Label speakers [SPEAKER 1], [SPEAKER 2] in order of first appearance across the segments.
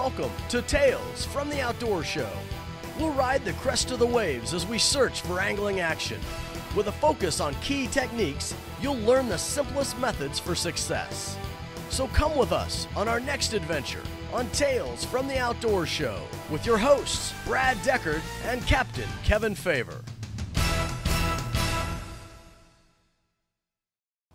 [SPEAKER 1] Welcome to Tales from the Outdoor Show. We'll ride the crest of the waves as we search for angling action. With a focus on key techniques, you'll learn the simplest methods for success. So come with us on our next adventure on Tales from the Outdoor Show with your hosts, Brad Deckard and Captain Kevin Favor.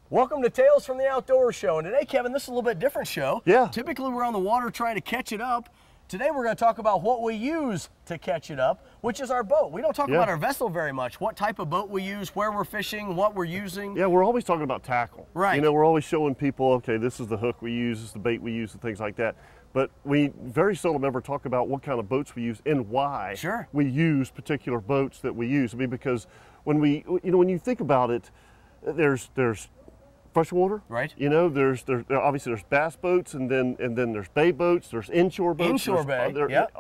[SPEAKER 1] Welcome to Tales from the Outdoor Show. And today, Kevin, this is a little bit different show.
[SPEAKER 2] Yeah.
[SPEAKER 1] Typically, we're on the water trying to catch it up. Today, we're going to talk about what we use to catch it up, which is our boat. We don't talk about our vessel very much. What type of boat we use, where we're fishing, what we're using.
[SPEAKER 2] Yeah, we're always talking about tackle.
[SPEAKER 1] Right.
[SPEAKER 2] You know, we're always showing people, okay, this is the hook we use, this is the bait we use, and things like that. But we very seldom ever talk about what kind of boats we use and why we use particular boats that we use. I mean, because when when you think about it, there's freshwater,
[SPEAKER 1] right?
[SPEAKER 2] You know, there's obviously there's bass boats, and then there's bay boats, there's inshore boats,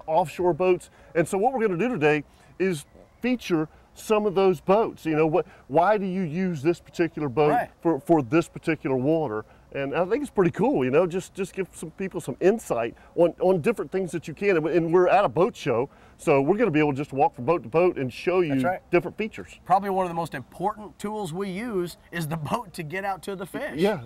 [SPEAKER 2] offshore boats, and so what we're going to do today is feature some of those boats. You know, why do you use this particular boat for this particular water? And I think it's pretty cool, you know, just give some people some insight on different things that you can. And we're at a boat show, so we're going to be able to just walk from boat to boat and show you different features.
[SPEAKER 1] Probably one of the most important tools we use is the boat to get out to the fish.
[SPEAKER 2] Yeah.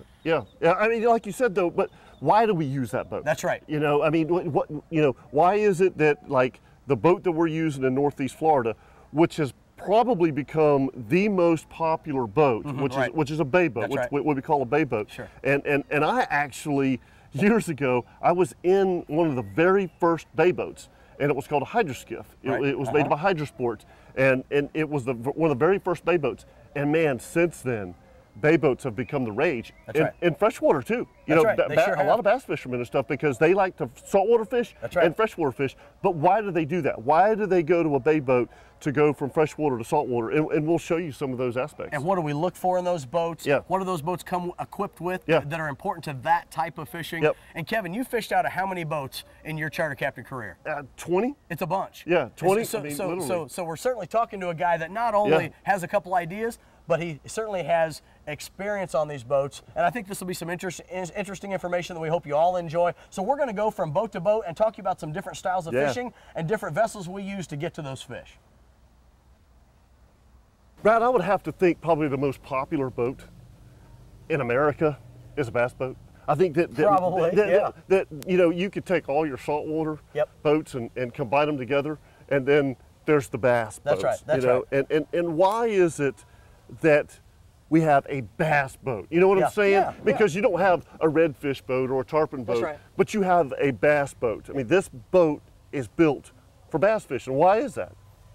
[SPEAKER 2] I mean, like you said, though, but why do we use that boat?
[SPEAKER 1] That's right.
[SPEAKER 2] You know, I mean, why is it that, like, the boat that we're using in Northeast Florida, which has probably become the most popular boat, which is a bay boat, what we call a bay boat. Sure. And I actually, years ago, I was in one of the very first bay boats, and it was called a hydroskiff. It was made by Hydrosport, and it was one of the very first bay boats. And man, since then, bay boats have become the rage. In freshwater too. You know, a lot of bass fishermen and stuff, because they like to saltwater fish and freshwater fish. But why do they do that? Why do they go to a bay boat to go from freshwater to saltwater? And we'll show you some of those aspects.
[SPEAKER 1] And what do we look for in those boats?
[SPEAKER 2] Yeah.
[SPEAKER 1] What do those boats come equipped with that are important to that type of fishing? Yep. And Kevin, you fished out of how many boats in your charter captain career?
[SPEAKER 2] 20.
[SPEAKER 1] It's a bunch.
[SPEAKER 2] Yeah, 20.
[SPEAKER 1] So we're certainly talking to a guy that not only has a couple ideas, but he certainly has experience on these boats. And I think this will be some interesting information that we hope you all enjoy. So we're going to go from boat to boat and talk to you about some different styles of fishing and different vessels we use to get to those fish.
[SPEAKER 2] Brad, I would have to think probably the most popular boat in America is a bass boat. I think that you know, you could take all your saltwater boats and combine them together, and then there's the bass boats.
[SPEAKER 1] That's right.
[SPEAKER 2] And why is it that we have a bass boat? You know what I'm saying? Because you don't have a redfish boat or a tarpon boat, but you have a bass boat. I mean, this boat is built for bass fishing. Why is that?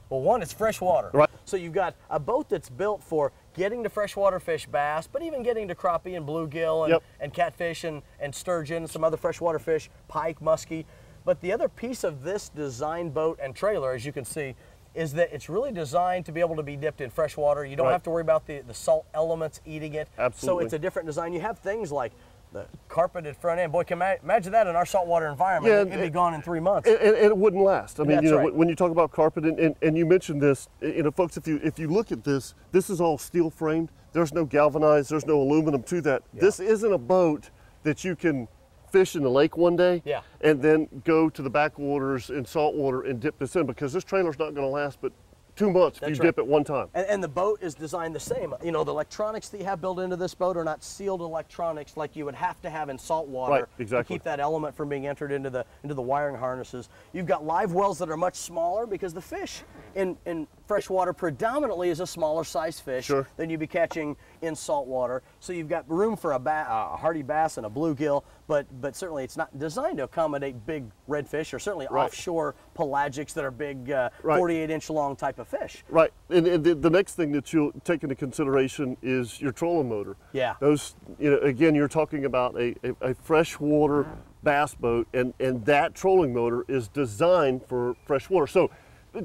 [SPEAKER 1] Well, one, it's freshwater.
[SPEAKER 2] Right.
[SPEAKER 1] So you've got a boat that's built for getting to freshwater fish bass, but even getting to crappie and bluegill and catfish and sturgeon and some other freshwater fish, pike, muskie. But the other piece of this design boat and trailer, as you can see, is that it's really designed to be able to be dipped in fresh water. You don't have to worry about the salt elements eating it.
[SPEAKER 2] Absolutely.
[SPEAKER 1] So it's a different design. You have things like the carpeted front end. Boy, can imagine that in our saltwater environment. It'd be gone in 3 months.
[SPEAKER 2] And it wouldn't last. I mean, when you talk about carpet, and you mentioned this, you know, folks, if you look at this, this is all steel framed. There's no galvanized, there's no aluminum to that. Yeah. This isn't a boat that you can fish in the lake one day and then go to the backwaters in saltwater and dip this in, because this trailer's not going to last but 2 months if you dip it one time.
[SPEAKER 1] And the boat is designed the same. You know, the electronics that you have built into this boat are not sealed electronics like you would have to have in saltwater to keep that element from being entered into the wiring harnesses. You've got live wells that are much smaller, because the fish in freshwater predominantly is a smaller size fish than you'd be catching in saltwater. So you've got room for a hardy bass and a bluegill, but certainly it's not designed to accommodate big redfish, or certainly offshore pelagics that are big 48-inch long type of fish.
[SPEAKER 2] Right, and the next thing that you'll take into consideration is your trolling motor. Yeah. Those, you know, again, you're talking about a freshwater bass boat, and that trolling motor is designed for freshwater. So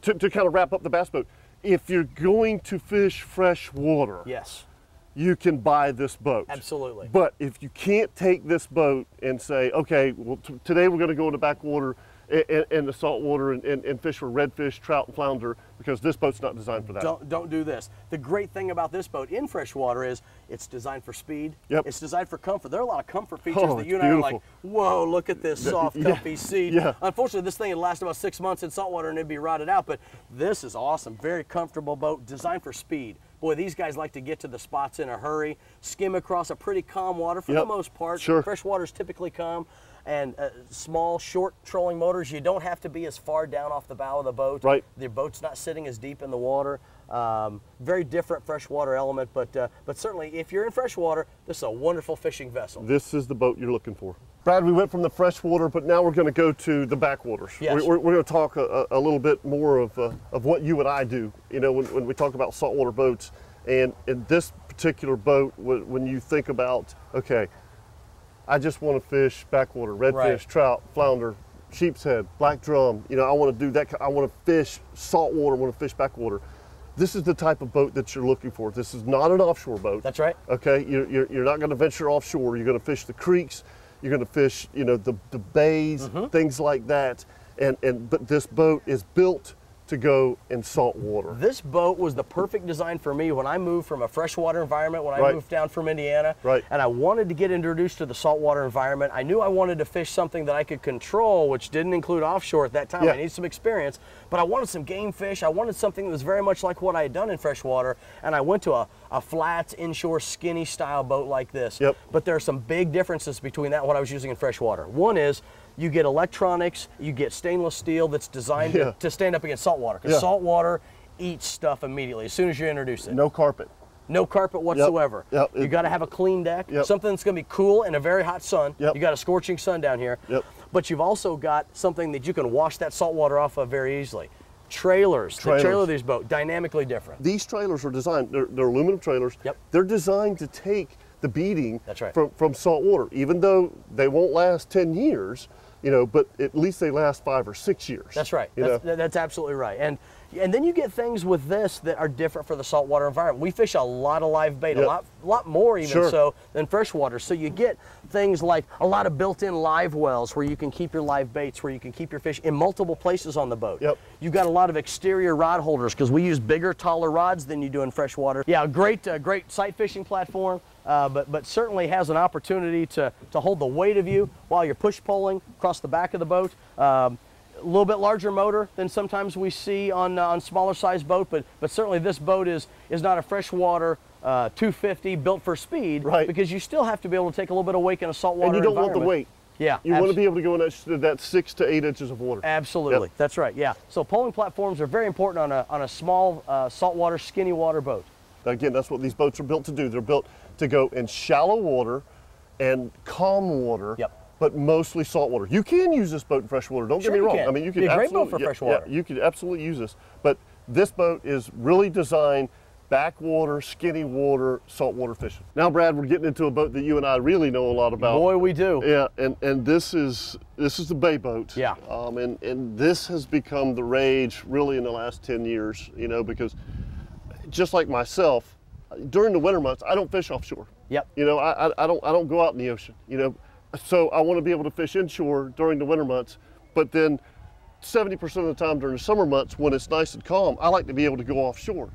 [SPEAKER 2] to kind of wrap up the bass boat, if you're going to fish freshwater, you can buy this boat.
[SPEAKER 1] Absolutely.
[SPEAKER 2] But if you can't take this boat and say, okay, well, today we're going to go in the backwater and the saltwater and fish for redfish, trout, and flounder, because this boat's not designed for that.
[SPEAKER 1] Don't do this. The great thing about this boat in freshwater is it's designed for speed.
[SPEAKER 2] Yep.
[SPEAKER 1] It's designed for comfort. There are a lot of comfort features that you and I are like, whoa, look at this soft, comfy seat.
[SPEAKER 2] Yeah.
[SPEAKER 1] Unfortunately, this thing would last about 6 months in saltwater and it'd be rotted out, but this is awesome. Very comfortable boat, designed for speed. Boy, these guys like to get to the spots in a hurry, skim across a pretty calm water for the most part.
[SPEAKER 2] Sure.
[SPEAKER 1] Freshwater is typically calm. And small, short trolling motors, you don't have to be as far down off the bow of the boat.
[SPEAKER 2] Right.
[SPEAKER 1] The boat's not sitting as deep in the water. Very different freshwater element, but certainly if you're in freshwater, this is a wonderful fishing vessel.
[SPEAKER 2] This is the boat you're looking for. Brad, we went from the freshwater, but now we're going to go to the backwaters.
[SPEAKER 1] Yes.
[SPEAKER 2] We're going to talk a little bit more of what you and I do, you know, when we talk about saltwater boats. And in this particular boat, when you think about, okay, I just want to fish backwater, redfish, trout, flounder, sheep's head, black drum. You know, I want to do that. I want to fish saltwater, I want to fish backwater. This is the type of boat that you're looking for. This is not an offshore boat.
[SPEAKER 1] That's right.
[SPEAKER 2] Okay, you're not going to venture offshore. You're going to fish the creeks. You're going to fish, you know, the bays, things like that. But this boat is built to go in salt water.
[SPEAKER 1] This boat was the perfect design for me when I moved from a freshwater environment, when I moved down from Indiana, and I wanted to get introduced to the saltwater environment. I knew I wanted to fish something that I could control, which didn't include offshore at that time. I needed some experience, but I wanted some game fish. I wanted something that was very much like what I had done in freshwater, and I went to a flats, inshore, skinny style boat like this. But there are some big differences between that and what I was using in freshwater. One is, you get electronics, you get stainless steel that's designed to stand up against saltwater, because saltwater eats stuff immediately as soon as you introduce it.
[SPEAKER 2] No carpet.
[SPEAKER 1] No carpet whatsoever. You got to have a clean deck, something that's going to be cool in a very hot sun. You got a scorching sun down here, but you've also got something that you can wash that saltwater off of very easily. Trailers. The trailer of these boats, dynamically different.
[SPEAKER 2] These trailers are designed, they're aluminum trailers. They're designed to take the beating from salt water, even though they won't last 10 years. You know, but at least they last 5 or 6 years.
[SPEAKER 1] That's right. That's absolutely right. And then you get things with this that are different for the saltwater environment. We fish a lot of live bait, a lot more even so than freshwater. So you get things like a lot of built-in live wells where you can keep your live baits, where you can keep your fish in multiple places on the boat. You've got a lot of exterior rod holders because we use bigger, taller rods than you do in freshwater. Yeah, great sight fishing platform. But certainly has an opportunity to hold the weight of you while you're push poling across the back of the boat. A little bit larger motor than sometimes we see on smaller size boat, but certainly this boat is not a freshwater 250 built for speed, because you still have to be able to take a little bit of wake in a saltwater environment.
[SPEAKER 2] And you don't want the weight. You want to be able to go in that 6 to 8 inches of water.
[SPEAKER 1] Absolutely, that's right. So poling platforms are very important on a small saltwater, skinny water boat.
[SPEAKER 2] Again, that's what these boats are built to do. They're built to go in shallow water and calm water, but mostly salt water. You can use this boat in freshwater, don't get me wrong. I mean, you can
[SPEAKER 1] absolutely, a great boat for freshwater.
[SPEAKER 2] You can absolutely use this, but this boat is really designed backwater, skinny water, saltwater fishing. Now, Brad, we're getting into a boat that you and I really know a lot about.
[SPEAKER 1] Boy, we do.
[SPEAKER 2] And this is the bay boat. And this has become the rage really in the last 10 years, you know, because just like myself, during the winter months, I don't fish offshore. You know, I don't go out in the ocean, you know. So I want to be able to fish inshore during the winter months, but then 70% of the time during the summer months when it's nice and calm, I like to be able to go offshore.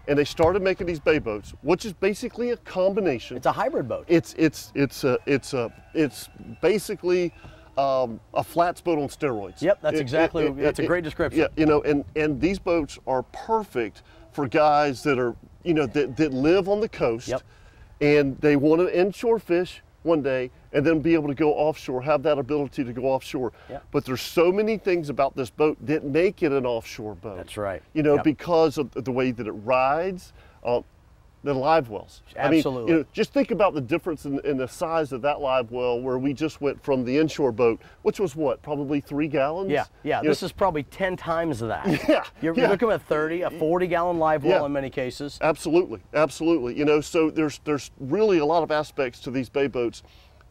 [SPEAKER 2] And they started making these bay boats, which is basically a combination.
[SPEAKER 1] It's a hybrid boat.
[SPEAKER 2] It's basically a flats boat on steroids.
[SPEAKER 1] That's a great description.
[SPEAKER 2] You know, and these boats are perfect for guys that are, you know, that live on the coast and they want to inshore fish one day and then be able to go offshore, have that ability to go offshore. But there's so many things about this boat that make it an offshore boat.
[SPEAKER 1] That's right.
[SPEAKER 2] You know, because of the way that it rides, the live wells.
[SPEAKER 1] Absolutely.
[SPEAKER 2] I mean, you know, just think about the difference in the size of that live well where we just went from the inshore boat, which was what, probably 3 gallons?
[SPEAKER 1] This is probably 10 times that. You're looking at a 40-gallon live well in many cases.
[SPEAKER 2] Absolutely. You know, so there's really a lot of aspects to these bay boats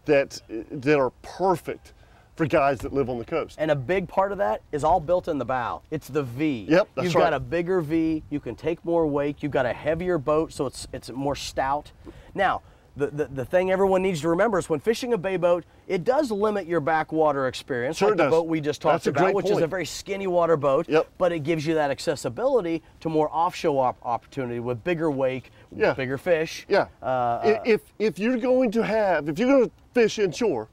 [SPEAKER 2] that are perfect for guys that live on the coast.
[SPEAKER 1] And a big part of that is all built in the bow. It's the V. You've got a bigger V, you can take more weight, you've got a heavier boat, so it's more stout. Now, the thing everyone needs to remember is when fishing a bay boat, it does limit your backwater experience.
[SPEAKER 2] Sure
[SPEAKER 1] like
[SPEAKER 2] does.
[SPEAKER 1] The boat we just talked about, which is a very skinny water boat, but it gives you that accessibility to more offshore opportunity with bigger wake, bigger fish.
[SPEAKER 2] Yeah. If you're going to fish inshore,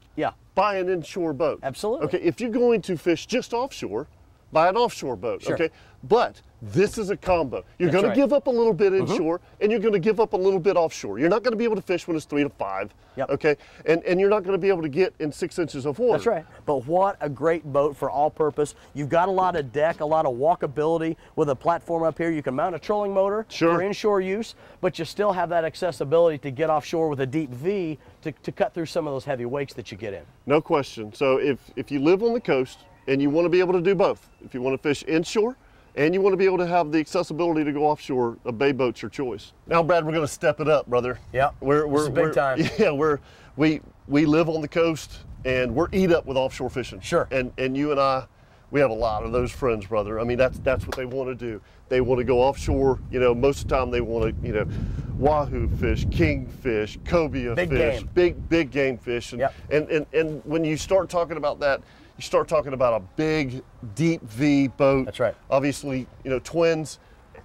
[SPEAKER 2] buy an inshore boat.
[SPEAKER 1] Absolutely.
[SPEAKER 2] Okay, if you're going to fish just offshore, buy an offshore boat.
[SPEAKER 1] Sure.
[SPEAKER 2] Okay, but this is a combo. You're going to give up a little bit inshore, and you're going to give up a little bit offshore. You're not going to be able to fish when it's 3 to 5. Okay, and you're not going to be able to get in 6 inches of water.
[SPEAKER 1] That's right. But what a great boat for all purpose. You've got a lot of deck, a lot of walkability with a platform up here. You can mount a trolling motor for inshore use, but you still have that accessibility to get offshore with a deep V to cut through some of those heavy wakes that you get in.
[SPEAKER 2] No question. So if you live on the coast and you want to be able to do both, if you want to fish inshore and you want to be able to have the accessibility to go offshore, a bay boat's your choice. Now, Brad, we're going to step it up, brother.
[SPEAKER 1] Yeah, this is big time.
[SPEAKER 2] Yeah, we live on the coast and we're eat up with offshore fishing.
[SPEAKER 1] Sure.
[SPEAKER 2] And you and I, we have a lot of those friends, brother. I mean, that's what they want to do. They want to go offshore. You know, most of the time they want to, you know, wahoo fish, kingfish, cobia fish, big game fish. And when you start talking about that, you start talking about a big, deep V boat.
[SPEAKER 1] That's right.
[SPEAKER 2] Obviously, you know, twins.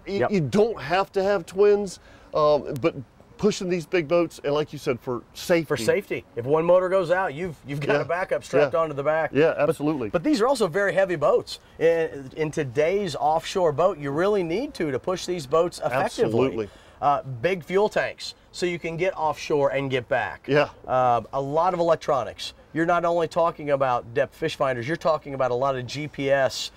[SPEAKER 2] You don't have to have twins, but pushing these big boats, and like you said, for safety.
[SPEAKER 1] For safety. If one motor goes out, you've got a backup strapped onto the back.
[SPEAKER 2] Yeah, absolutely.
[SPEAKER 1] But these are also very heavy boats. In today's offshore boat, you really need to push these boats effectively.
[SPEAKER 2] Absolutely.
[SPEAKER 1] Big fuel tanks, so you can get offshore and get back.
[SPEAKER 2] Yeah.
[SPEAKER 1] A lot of electronics. You're not only talking about depth fish finders, you're talking about a lot of GPS,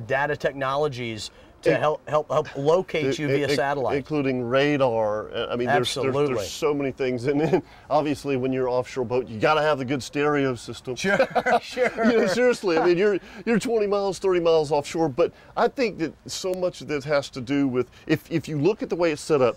[SPEAKER 1] data technologies to help locate you via satellite.
[SPEAKER 2] Including radar. I mean, there's so many things. And then obviously when you're offshore boat, you got to have the good stereo system.
[SPEAKER 1] Sure.
[SPEAKER 2] You know, seriously, I mean, you're 20 miles, 30 miles offshore, but I think that so much of this has to do with, if you look at the way it's set up,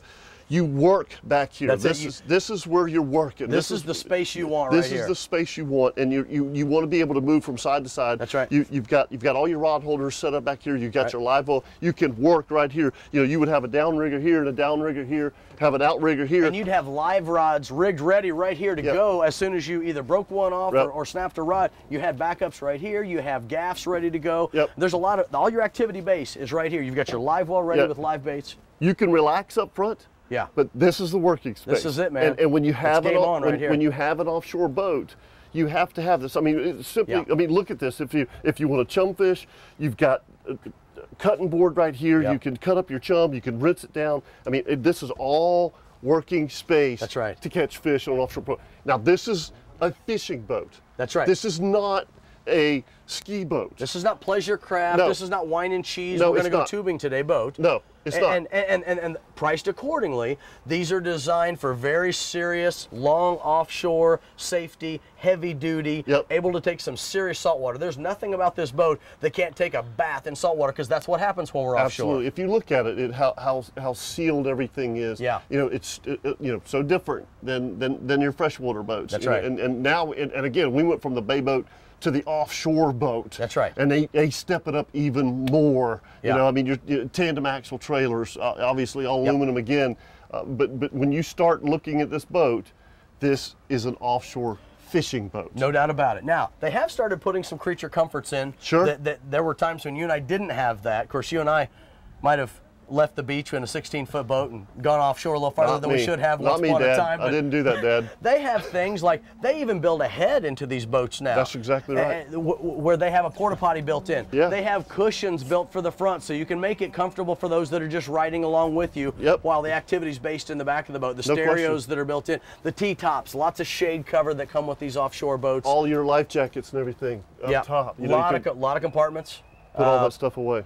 [SPEAKER 2] you work back here. This is where you're working.
[SPEAKER 1] This is the space you want right here.
[SPEAKER 2] This is the space you want, and you want to be able to move from side to side.
[SPEAKER 1] That's right.
[SPEAKER 2] You've got all your rod holders set up back here. You've got your live well. You can work right here. You know, you would have a downrigger here and a downrigger here, have an outrigger here.
[SPEAKER 1] And you'd have live rods rigged ready right here to go as soon as you either broke one off or snapped a rod. You had backups right here. You have gaffs ready to go. There's a lot of, all your activity base is right here. You've got your live well ready with live baits.
[SPEAKER 2] You can relax up front.
[SPEAKER 1] Yeah.
[SPEAKER 2] But this is the working space.
[SPEAKER 1] This is it, man.
[SPEAKER 2] And when you have
[SPEAKER 1] when
[SPEAKER 2] you have an offshore boat, you have to have this. I mean, it's simply. I mean, look at this. If you want to chum fish, you've got a cutting board right here. You can cut up your chum. You can rinse it down. I mean, this is all working space.
[SPEAKER 1] That's right.
[SPEAKER 2] To catch fish on an offshore boat. Now, this is a fishing boat.
[SPEAKER 1] That's right.
[SPEAKER 2] This is not a ski boat.
[SPEAKER 1] This is not pleasure craft.
[SPEAKER 2] No.
[SPEAKER 1] This is not wine and cheese.
[SPEAKER 2] No,
[SPEAKER 1] We're going to go
[SPEAKER 2] not.
[SPEAKER 1] tubing today boat.
[SPEAKER 2] No, it's not.
[SPEAKER 1] And priced accordingly. These are designed for very serious, long offshore, safety, heavy duty, able to take some serious saltwater. There's nothing about this boat that can't take a bath in saltwater, because that's what happens when we're offshore.
[SPEAKER 2] Absolutely. If you look at it, how sealed everything is. You know, it's you know, so different than your freshwater boats.
[SPEAKER 1] That's right.
[SPEAKER 2] And now, and again, we went from the bay boat to the offshore boat.
[SPEAKER 1] That's right.
[SPEAKER 2] And they step it up even more. You know, I mean, your tandem axle trailers, obviously all aluminum again. But when you start looking at this boat, this is an offshore fishing boat.
[SPEAKER 1] No doubt about it. Now, they have started putting some creature comforts in.
[SPEAKER 2] Sure.
[SPEAKER 1] That there were times when you and I didn't have that. Of course, you and I might have left the beach in a 16-foot boat and gone offshore a little farther than we should have once upon a time.
[SPEAKER 2] I didn't do that, Dad.
[SPEAKER 1] They have things like, they even build a head into these boats now.
[SPEAKER 2] That's exactly right.
[SPEAKER 1] Where they have a porta potty built in. They have cushions built for the front, so you can make it comfortable for those that are just riding along with you while the activity's based in the back of the boat. The stereos that are built in, the T-tops, lots of shade cover that come with these offshore boats.
[SPEAKER 2] All your life jackets and everything up top.
[SPEAKER 1] A lot of compartments.
[SPEAKER 2] Put all that stuff away.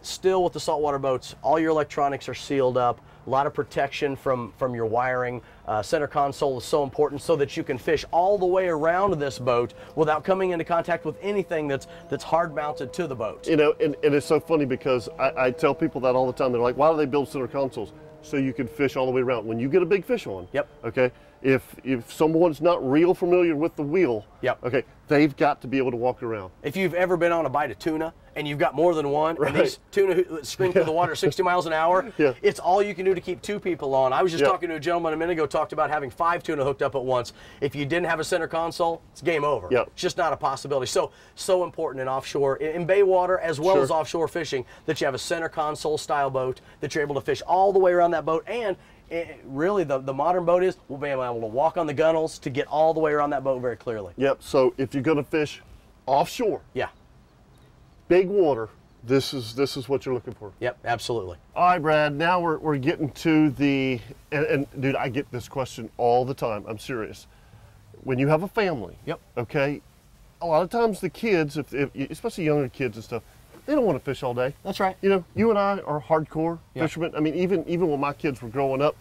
[SPEAKER 1] Still, with the saltwater boats, all your electronics are sealed up. A lot of protection from your wiring. Center console is so important so that you can fish all the way around this boat without coming into contact with anything that's hard mounted to the boat.
[SPEAKER 2] You know, and it's so funny because I tell people that all the time. They're like, why do they build center consoles? So you can fish all the way around. When you get a big fish on, okay, if someone's not real familiar with the wheel,
[SPEAKER 1] yep.
[SPEAKER 2] okay, they've got to be able to walk around.
[SPEAKER 1] If you've ever been on a bite of tuna and you've got more than one, and these tuna scream through the water 60 miles an hour, it's all you can do to keep 2 people on. I was just talking to a gentleman a minute ago, talked about having 5 tuna hooked up at once. If you didn't have a center console, it's game over. It's just not a possibility. So important in offshore, in bay water as well as offshore fishing, that you have a center console style boat, that you're able to fish all the way around that boat. And really, the modern boat is, we'll be able to walk on the gunnels to get all the way around that boat very clearly.
[SPEAKER 2] Yep, so if you're going to fish offshore, big water, this is what you're looking for.
[SPEAKER 1] Yep, absolutely.
[SPEAKER 2] All right, Brad, now we're getting to the, and dude, I get this question all the time. I'm serious. When you have a family, okay, a lot of times the kids, if especially younger kids and stuff, they don't want to fish all day.
[SPEAKER 1] That's right.
[SPEAKER 2] You know, you and I are hardcore fishermen. I mean, even when my kids were growing up,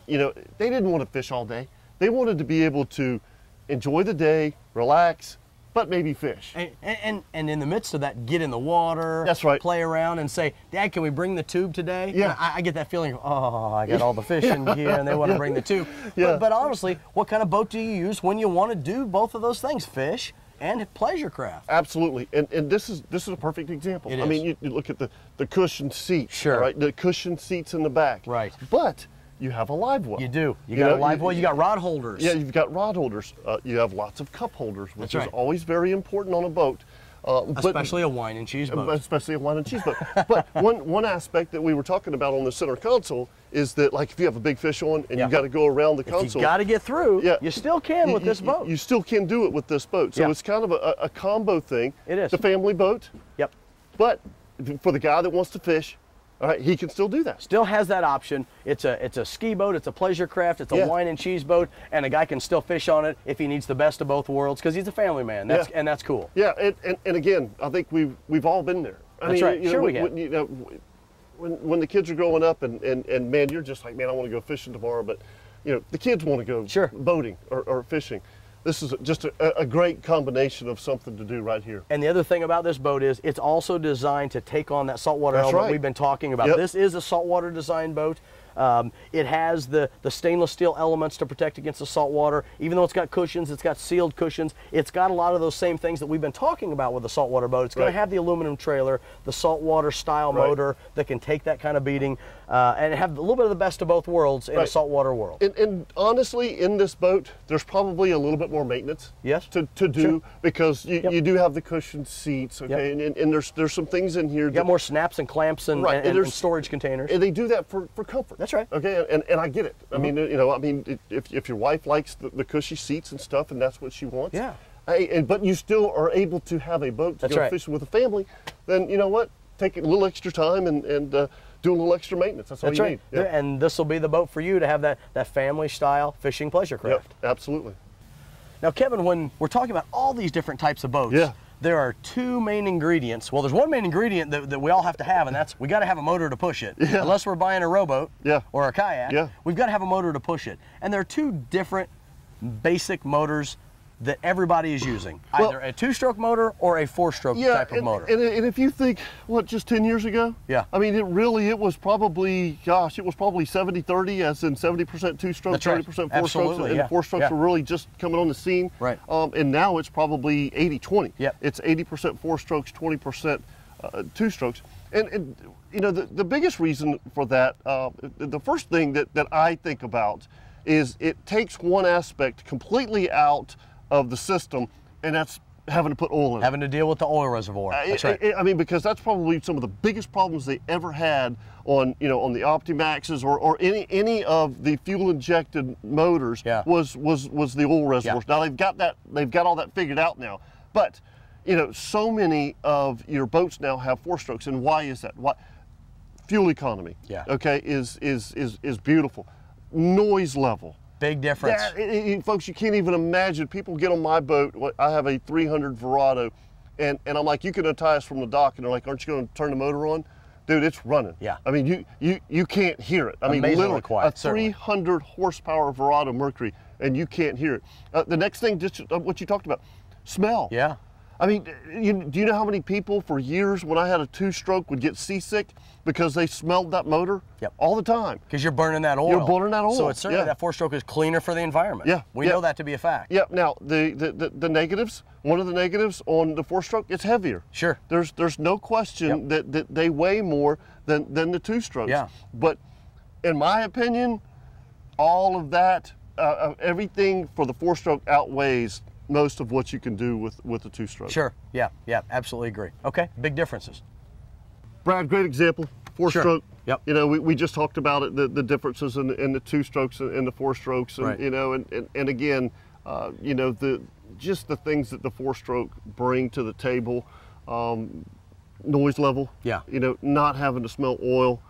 [SPEAKER 2] you know, they didn't want to fish all day. They wanted to be able to enjoy the day, relax, but maybe fish.
[SPEAKER 1] And in the midst of that, get in the water.
[SPEAKER 2] That's right.
[SPEAKER 1] Play around and say, Dad, can we bring the tube today?
[SPEAKER 2] Yeah.
[SPEAKER 1] I get that feeling, oh, I got all the fish in here and they want to bring the tube. But honestly, what kind of boat do you use when you want to do both of those things, fish and pleasure craft?
[SPEAKER 2] Absolutely, and this is a perfect example.
[SPEAKER 1] It is.
[SPEAKER 2] I mean, you look at the cushion seats,
[SPEAKER 1] sure,
[SPEAKER 2] right? The cushion seats in the back,
[SPEAKER 1] right?
[SPEAKER 2] But you have a live well.
[SPEAKER 1] You do. You got a live well. You got rod holders.
[SPEAKER 2] Yeah, you've got rod holders. You have lots of cup holders, which is always very important on a boat.
[SPEAKER 1] Especially a wine and cheese boat.
[SPEAKER 2] Especially a wine and cheese boat. But one aspect that we were talking about on the center console is that, like, if you have a big fish on and you got to go around the console,
[SPEAKER 1] if you got to get through, you still can with this boat.
[SPEAKER 2] You still can do it with this boat. So it's kind of a combo thing.
[SPEAKER 1] It is.
[SPEAKER 2] The family boat.
[SPEAKER 1] Yep.
[SPEAKER 2] But for the guy that wants to fish, all right, he can still do that.
[SPEAKER 1] Still has that option. It's a ski boat, it's a pleasure craft, it's a wine and cheese boat, and a guy can still fish on it if he needs the best of both worlds, because he's a family man. And that's cool.
[SPEAKER 2] Yeah, and again, I think we've all been there.
[SPEAKER 1] That's right.
[SPEAKER 2] You know,
[SPEAKER 1] sure we have.
[SPEAKER 2] You know, when the kids are growing up, and man, you're just like, man, I want to go fishing tomorrow, but you know, the kids want to go boating or fishing. This is just a great combination of something to do right here.
[SPEAKER 1] And the other thing about this boat is it's also designed to take on that saltwater element we've been talking about. This is a saltwater design boat. It has the stainless steel elements to protect against the salt water. Even though it's got cushions, it's got sealed cushions, it's got a lot of those same things that we've been talking about with the saltwater boat. It's going to have the aluminum trailer, the saltwater style motor that can take that kind of beating, and have a little bit of the best of both worlds in a saltwater world.
[SPEAKER 2] And honestly, in this boat, there's probably a little bit more maintenance to do, because you do have the cushioned seats, and there's some things in here.
[SPEAKER 1] You got more snaps and clamps and storage containers.
[SPEAKER 2] And they do that for comfort.
[SPEAKER 1] That's right.
[SPEAKER 2] Okay, and I get it. I mean, you know, if your wife likes the cushy seats and stuff, and that's what she wants. But you still are able to have a boat to go fishing with a family, then you know what? Take a little extra time and do a little extra maintenance. That's all you need.
[SPEAKER 1] And this will be the boat for you to have that family style fishing pleasure craft.
[SPEAKER 2] Absolutely.
[SPEAKER 1] Now, Kevin, when we're talking about all these different types of boats, there are 2 main ingredients. Well, there's one main ingredient that we all have to have, and that's we got to have a motor to push it. Unless we're buying a rowboat or a kayak, we've got to have a motor to push it. And there are 2 different basic motors that everybody is using, either a 2-stroke motor or a 4-stroke type of motor.
[SPEAKER 2] And if you think, what, just 10 years ago? I mean, it was probably, gosh, it was probably 70-30, as in 70% 2-stroke, 30% 4-strokes, and the 4-strokes were really just coming on the scene. And now it's probably 80-20. It's 80% 4-strokes, 20% 2-strokes. And you know, the biggest reason for that, the first thing that I think about is it takes one aspect completely out of the system, and that's having to put oil in it.
[SPEAKER 1] Having to deal with the oil reservoir. That's right.
[SPEAKER 2] I mean, because that's probably some of the biggest problems they ever had on, you know, on the Optimaxes or any of the fuel injected motors was the oil reservoirs. Now they've got all that figured out now, but you know, so many of your boats now have 4-strokes, and why is that? Why? Fuel economy. Okay, is beautiful. Noise level.
[SPEAKER 1] Big difference.
[SPEAKER 2] Folks, you can't even imagine. People get on my boat. I have a 300 Verado, and I'm like, you can untie us from the dock, and they're like, aren't you going to turn the motor on? Dude, it's running. I mean, you can't hear it. I mean, literally,
[SPEAKER 1] quiet,
[SPEAKER 2] a 300 horsepower Verado Mercury, and you can't hear it. The next thing, just what you talked about, smell. I mean, do you know how many people for years when I had a two-stroke would get seasick because they smelled that motor?
[SPEAKER 1] Yep.
[SPEAKER 2] All the time.
[SPEAKER 1] Because you're burning that oil.
[SPEAKER 2] You're burning that oil.
[SPEAKER 1] So it's certainly that four-stroke is cleaner for the environment.
[SPEAKER 2] Yeah.
[SPEAKER 1] We know that to be a fact.
[SPEAKER 2] Yeah. Now the negatives. One of the negatives on the four-stroke, it's heavier.
[SPEAKER 1] Sure.
[SPEAKER 2] There's no question that they weigh more than the two-strokes.
[SPEAKER 1] Yeah.
[SPEAKER 2] But in my opinion, all of that, everything for the four-stroke outweighs most of what you can do with the two-stroke.
[SPEAKER 1] Sure. Yeah. Yeah. Absolutely agree. Okay. Big differences.
[SPEAKER 2] Brad, great example. Four-stroke.
[SPEAKER 1] Sure. Yep.
[SPEAKER 2] You know, we just talked about it, the differences in the two-strokes and the four-strokes, and you know, and again, you know, just the things that the four-stroke bring to the table, noise level.
[SPEAKER 1] Yeah.
[SPEAKER 2] You know, not having to smell oil.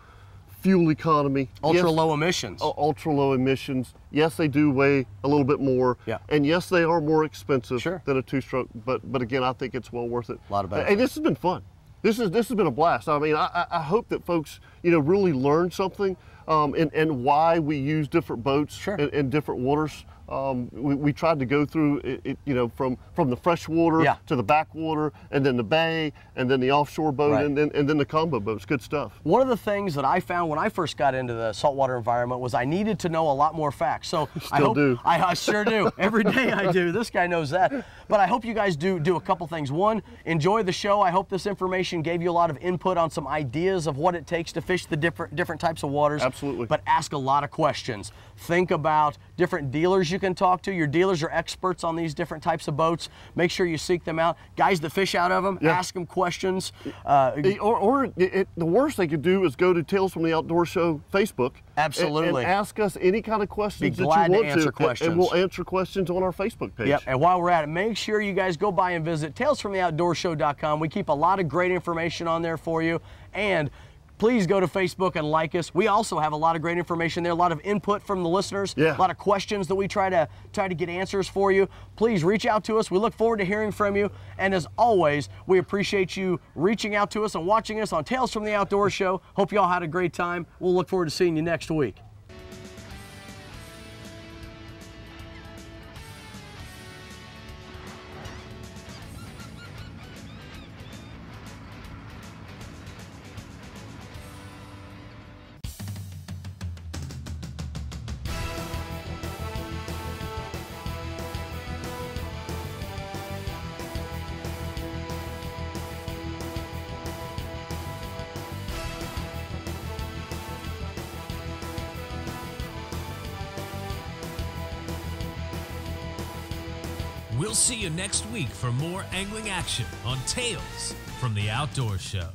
[SPEAKER 2] Fuel economy.
[SPEAKER 1] Ultra low emissions.
[SPEAKER 2] Ultra low emissions. Yes, they do weigh a little bit more.
[SPEAKER 1] Yeah.
[SPEAKER 2] And yes, they are more expensive
[SPEAKER 1] Sure.
[SPEAKER 2] than a two-stroke. But again, I think it's well worth it.
[SPEAKER 1] A lot of benefits.
[SPEAKER 2] And this has been fun. This has been a blast. I mean, I hope that folks, you know, really learn something and why we use different boats in different waters. We tried to go through it, you know, from the freshwater to the backwater, and then the bay, and then the offshore boat, and then the combo boats. Good stuff.
[SPEAKER 1] One of the things that I found when I first got into the saltwater environment was I needed to know a lot more facts. So I sure do. Every day I do. This guy knows that. But I hope you guys do a couple things. One, enjoy the show. I hope this information gave you a lot of input on some ideas of what it takes to fish the different types of waters.
[SPEAKER 2] Absolutely.
[SPEAKER 1] But ask a lot of questions. Think about different dealers you can talk to. Your dealers are experts on these different types of boats. Make sure you seek them out. Guys that fish out of them, ask them questions.
[SPEAKER 2] The worst they could do is go to Tales from the Outdoor Show Facebook.
[SPEAKER 1] Absolutely.
[SPEAKER 2] And ask us any kind of questions
[SPEAKER 1] that you want
[SPEAKER 2] to
[SPEAKER 1] answer questions.
[SPEAKER 2] And we'll answer questions on our Facebook page.
[SPEAKER 1] Yep. And while we're at it, make sure you guys go by and visit talesfromtheoutdoorshow.com. We keep a lot of great information on there for you. And please go to Facebook and like us. We also have a lot of great information there, a lot of input from the listeners, a lot of questions that we try to get answers for you. Please reach out to us. We look forward to hearing from you. And as always, we appreciate you reaching out to us and watching us on Tales from the Outdoor Show. Hope you all had a great time. We'll look forward to seeing you next week.
[SPEAKER 3] We'll see you next week for more angling action on Tales from the Outdoor Show.